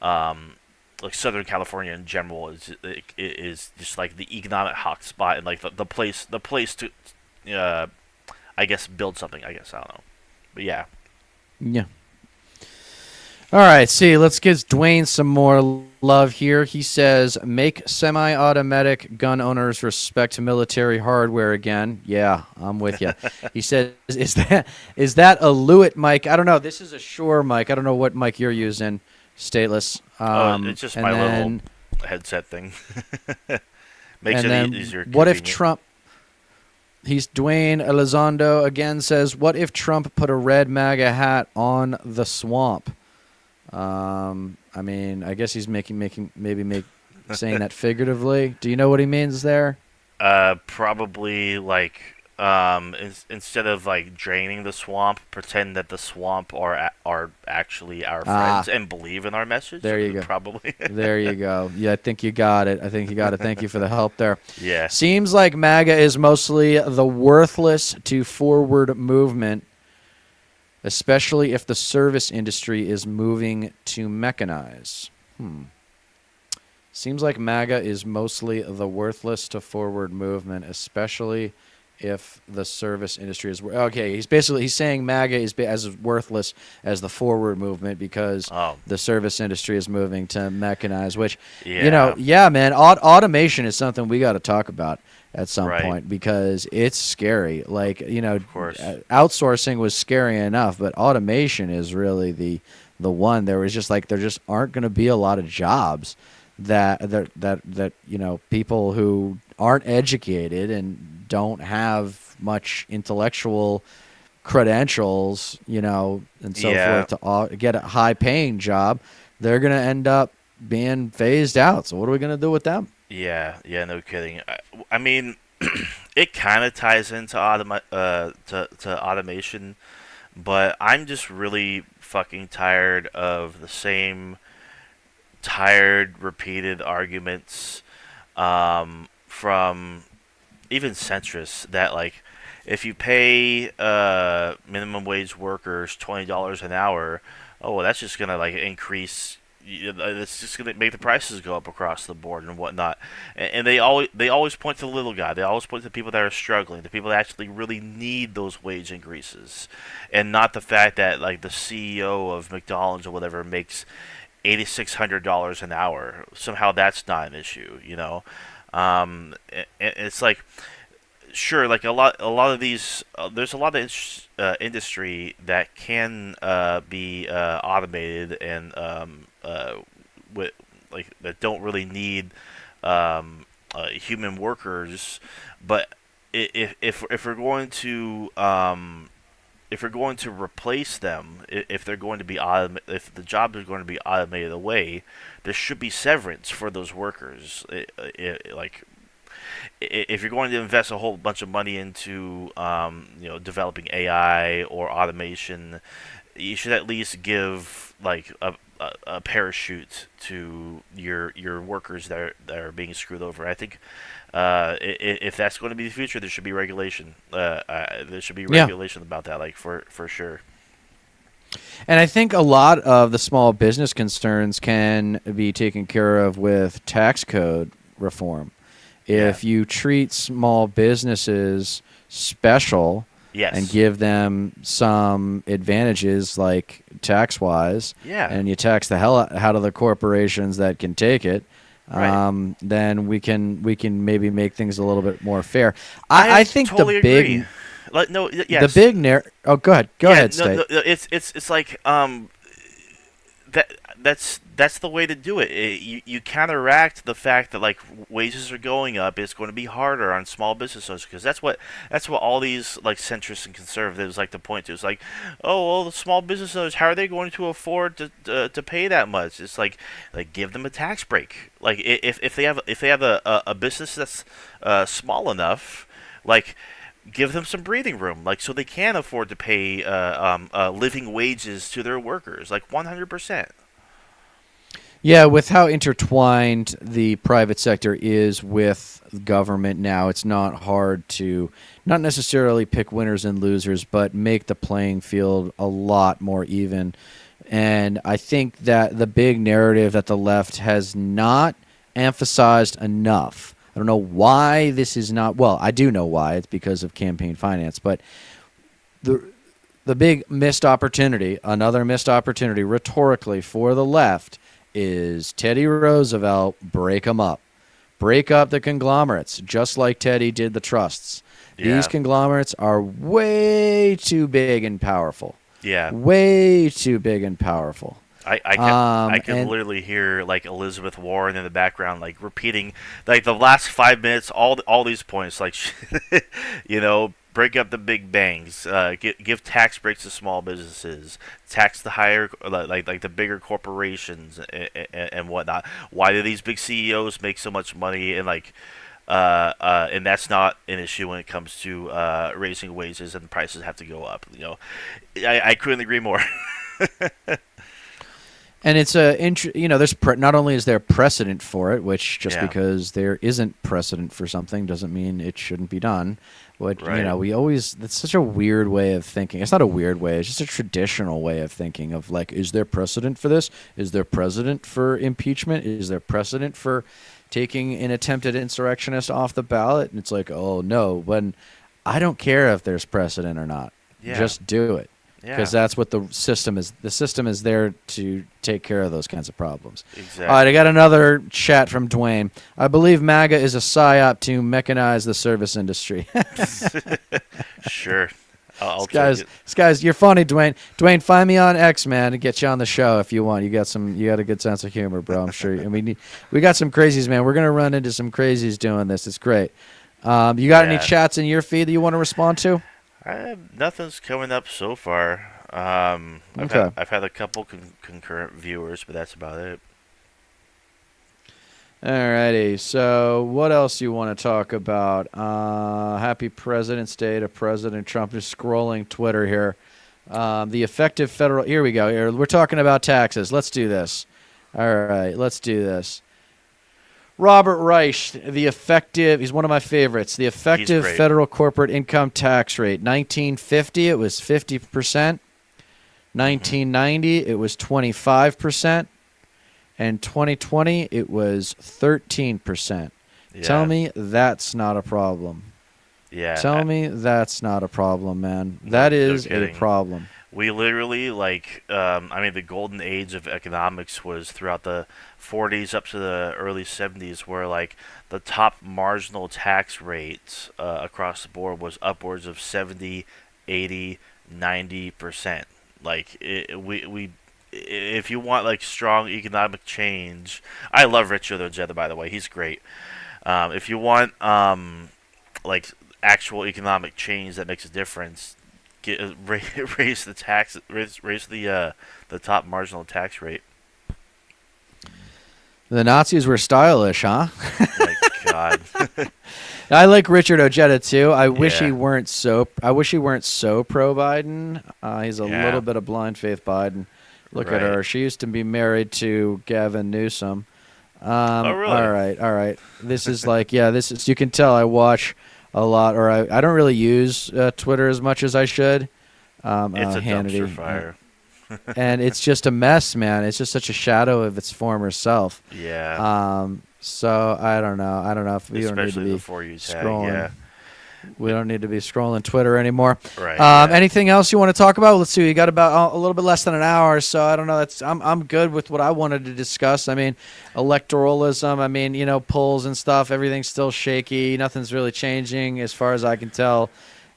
Speaker 2: like Southern California in general is just like the economic hotspot and like the place to I guess build something. I guess I don't know, but yeah.
Speaker 1: Yeah. All right, see, let's give Dwayne some more love here. He says, make semi-automatic gun owners respect military hardware again. Yeah, I'm with you. He says, is that a Lewitt mic? I don't know. This is a Shure mic. I don't know what mic you're using, Stateless.
Speaker 2: It's just
Speaker 1: And
Speaker 2: my
Speaker 1: then,
Speaker 2: little headset thing. Makes
Speaker 1: and
Speaker 2: it
Speaker 1: then
Speaker 2: easier.
Speaker 1: what if
Speaker 2: Convenient.
Speaker 1: Trump? He's Dwayne Elizondo again says, "What if Trump put a red MAGA hat on the swamp?" I mean, I guess he's saying that figuratively. Do you know what he means there?
Speaker 2: Probably like instead of like draining the swamp, pretend that the swamp are actually our friends
Speaker 1: Ah,
Speaker 2: and believe in our message.
Speaker 1: there you go.
Speaker 2: Probably.
Speaker 1: There you go. Yeah, I think you got it. Thank you for the help there.
Speaker 2: Yeah.
Speaker 1: Seems like MAGA is mostly the worthless to forward movement, especially if the service industry is moving to mechanize. Seems like MAGA is mostly the worthless to forward movement, especially if the service industry is okay. He's saying MAGA is as worthless as the forward movement because
Speaker 2: Oh.
Speaker 1: the service industry is moving to mechanize. Which,
Speaker 2: Yeah.
Speaker 1: yeah, man, automation is something we got to talk about at some
Speaker 2: Right.
Speaker 1: point because it's scary. Like
Speaker 2: Of course.
Speaker 1: outsourcing was scary enough, but automation is really the one. There just aren't going to be a lot of jobs that people who aren't educated and don't have much intellectual credentials, and so
Speaker 2: Yeah.
Speaker 1: forth to get a high paying job, they're going to end up being phased out. So what are we going to do with them?
Speaker 2: Yeah. Yeah. No kidding. I mean, it kind of ties into to automation, but I'm just really fucking tired of the same tired, repeated arguments from even centrists that like if you pay minimum wage workers $20 an hour, oh well, that's just gonna like increase. It's just gonna make the prices go up across the board and whatnot. And they always point to the little guy. They always point to people that are struggling, the people that actually really need those wage increases, and not the fact that like the CEO of McDonald's or whatever makes $8,600 an hour. Somehow that's not an issue, it's like sure, like a lot of these, there's a lot of industry that can be automated and with like that don't really need human workers, but if we're going to if we're going to replace them, if they're going to be if the jobs are going to be automated away, there should be severance for those workers. Like, if you're going to invest a whole bunch of money into, developing AI or automation, you should at least give like a parachute to your workers that are being screwed over. I think if that's going to be the future, there should be regulation. There should be
Speaker 1: Yeah.
Speaker 2: regulation about that, like for sure.
Speaker 1: And I think a lot of the small business concerns can be taken care of with tax code reform.
Speaker 2: Yeah.
Speaker 1: If you treat small businesses special
Speaker 2: Yes.
Speaker 1: and give them some advantages like tax-wise,
Speaker 2: Yeah.
Speaker 1: and you tax the hell out of the corporations that can take it,
Speaker 2: Right.
Speaker 1: then we can maybe make things a little bit more fair. I think
Speaker 2: totally
Speaker 1: the big
Speaker 2: agree. Like no, yes.
Speaker 1: the big oh, go ahead,
Speaker 2: Yeah,
Speaker 1: ahead,
Speaker 2: no,
Speaker 1: State.
Speaker 2: no, it's like that's the way to do it. You counteract the fact that like wages are going up. It's going to be harder on small business owners because that's what all these like centrists and conservatives like to point to. It's like, oh well, the small business owners, how are they going to afford to pay that much? It's like give them a tax break. Like if they have a business that's small enough, like give them some breathing room, like so they can afford to pay living wages to their workers, like 100%.
Speaker 1: Yeah, with how intertwined the private sector is with government now, it's not hard to not necessarily pick winners and losers, but make the playing field a lot more even. And I think that the big narrative that the left has not emphasized enough. I don't know why this is not. Well, I do know why. It's because of campaign finance, but the big missed opportunity, another missed opportunity rhetorically for the left is Teddy Roosevelt, break them up. Break up the conglomerates, just like Teddy did the trusts.
Speaker 2: Yeah.
Speaker 1: These conglomerates are way too big and powerful.
Speaker 2: Yeah.
Speaker 1: Way too big and powerful.
Speaker 2: I can
Speaker 1: And
Speaker 2: literally hear like Elizabeth Warren in the background, like repeating like the last 5 minutes, all these points, like break up the big bangs, give tax breaks to small businesses, tax the higher like the bigger corporations and whatnot. Why do these big CEOs make so much money and that's not an issue when it comes to raising wages and prices have to go up. I couldn't agree more.
Speaker 1: And it's there's not only is there precedent for it, which just
Speaker 2: Yeah.
Speaker 1: because there isn't precedent for something doesn't mean it shouldn't be done. But
Speaker 2: Right.
Speaker 1: that's such a weird way of thinking. It's not a weird way; it's just a traditional way of thinking of like, is there precedent for this? Is there precedent for impeachment? Is there precedent for taking an attempted insurrectionist off the ballot? And it's like, oh no, when I don't care if there's precedent or not.
Speaker 2: Yeah.
Speaker 1: Just do it.
Speaker 2: Yeah.
Speaker 1: Because that's what the system is. The system is there to take care of those kinds of problems.
Speaker 2: Exactly.
Speaker 1: All right, I got another chat from Dwayne. I believe MAGA is a psyop to mechanize the service industry.
Speaker 2: Sure. I'll
Speaker 1: This guy's,
Speaker 2: take it.
Speaker 1: this guy's, you're funny, Dwayne. Dwayne, find me on X, man, and get you on the show if you want. You got a good sense of humor, bro. I'm sure. And we got some crazies, man. We're gonna run into some crazies doing this. It's great. You got any
Speaker 2: Yeah.
Speaker 1: chats in your feed that you want to respond to?
Speaker 2: Nothing's coming up so far.
Speaker 1: Okay.
Speaker 2: I've had a couple concurrent viewers, but that's about it.
Speaker 1: Alrighty, so what else you want to talk about? Happy President's Day to President Trump. Just scrolling Twitter here. The effective federal. Here we go. Here we're talking about taxes. Let's do this. All right, let's do this. Robert Reich, he's one of my favorites. The effective
Speaker 2: great.
Speaker 1: federal corporate income tax rate. 1950, it was 50%. 1990, it was 25%. And 2020, it was 13%.
Speaker 2: Yeah.
Speaker 1: Tell me that's not a problem.
Speaker 2: Yeah.
Speaker 1: Tell me that's not a problem, man. That is a
Speaker 2: kidding.
Speaker 1: problem.
Speaker 2: We literally, the golden age of economics was throughout the 40s up to the early 70s, where, like, the top marginal tax rate across the board was upwards of 70, 80, 90%. Like, if you want, like, strong economic change, I love Richard Ojeda, by the way. He's great. If you want, like, actual economic change that makes a difference, raise the tax, raise the top marginal tax rate.
Speaker 1: The Nazis were stylish, huh?
Speaker 2: My God.
Speaker 1: I like Richard Ojeda too. I wish
Speaker 2: Yeah.
Speaker 1: he weren't so pro Biden. He's a
Speaker 2: Yeah.
Speaker 1: little bit of blind faith Biden. Look at
Speaker 2: Right.
Speaker 1: her. She used to be married to Gavin Newsom.
Speaker 2: Oh, really?
Speaker 1: All right. This is like, yeah, this is. You can tell I watch a lot, or I don't really use Twitter as much as I should.
Speaker 2: It's a
Speaker 1: Hannity,
Speaker 2: dumpster fire.
Speaker 1: and it's just a mess, man. It's just such a shadow of its former self.
Speaker 2: Yeah.
Speaker 1: So I don't know. I don't know if we don't need to
Speaker 2: Especially
Speaker 1: be
Speaker 2: the For You tag.
Speaker 1: scrolling.
Speaker 2: Yeah.
Speaker 1: We don't need to be scrolling Twitter anymore.
Speaker 2: Right. Yeah.
Speaker 1: Anything else you want to talk about? Let's see. We got about a little bit less than an hour, so I don't know. I'm good with what I wanted to discuss. I mean, electoralism. I mean, polls and stuff. Everything's still shaky. Nothing's really changing as far as I can tell.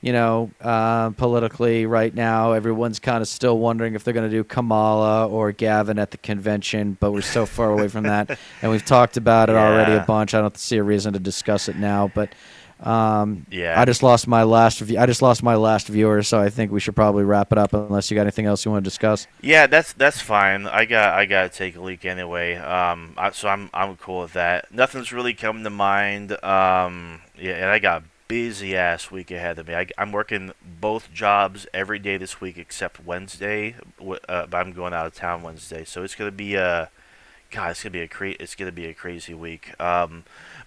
Speaker 1: Politically right now, everyone's kind of still wondering if they're going to do Kamala or Gavin at the convention, but we're so far away from that, and we've talked about it already a
Speaker 2: Yeah.
Speaker 1: bunch. I don't see a reason to discuss it now, but.
Speaker 2: Yeah.
Speaker 1: I just lost my last viewer, so I think we should probably wrap it up unless you got anything else you want to discuss.
Speaker 2: Yeah, that's fine. I got to take a leak anyway. So I'm cool with that. Nothing's really coming to mind. Yeah, and I got a busy ass week ahead of me. I'm working both jobs every day this week except Wednesday. But I'm going out of town Wednesday, so it's gonna be it's gonna be a crazy week.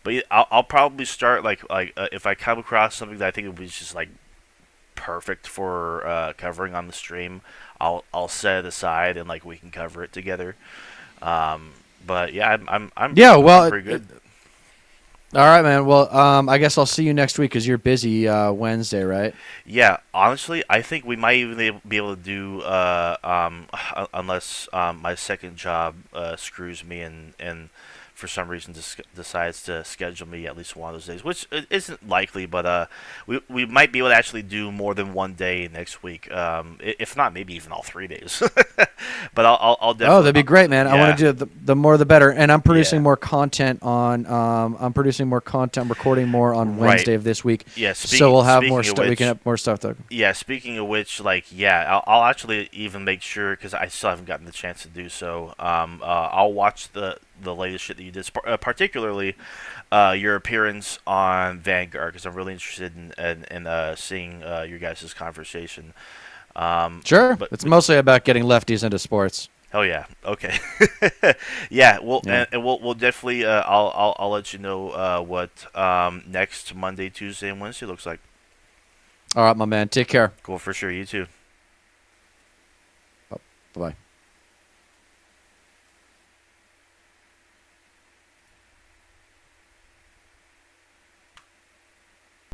Speaker 2: But I'll probably start if I come across something that I think would be just like perfect for covering on the stream, I'll set it aside and like we can cover it together. But yeah, I'm pretty good.
Speaker 1: All right, man. Well, I guess I'll see you next week because you're busy Wednesday, right?
Speaker 2: Yeah, honestly, I think we might even be able to do unless my second job screws me and for some reason decides to schedule me at least one of those days, which isn't likely, but we might be able to actually do more than one day next week. If not, maybe even all 3 days. But I'll definitely.
Speaker 1: Oh, that'd be great, man. I want to do the more the better. And I'm producing
Speaker 2: Yeah.
Speaker 1: more content on. I'm producing more content. I'm recording more on Wednesday of this week.
Speaker 2: Yeah.
Speaker 1: So we'll have more
Speaker 2: speaking of
Speaker 1: stuff. We
Speaker 2: which,
Speaker 1: can have more stuff to.
Speaker 2: Yeah, speaking of which, like, yeah, I'll actually even make sure because I still haven't gotten the chance to do so. I'll watch the latest shit that you did, particularly your appearance on Vanguard, because I'm really interested in seeing your guys' conversation.
Speaker 1: Sure.
Speaker 2: But
Speaker 1: It's mostly about getting lefties into sports.
Speaker 2: hell yeah, okay, yeah.
Speaker 1: Yeah.
Speaker 2: And we'll definitely I'll let you know what next Monday, Tuesday, and Wednesday looks like.
Speaker 1: All right, my man. Take care.
Speaker 2: Cool, for sure. You too.
Speaker 1: Bye bye.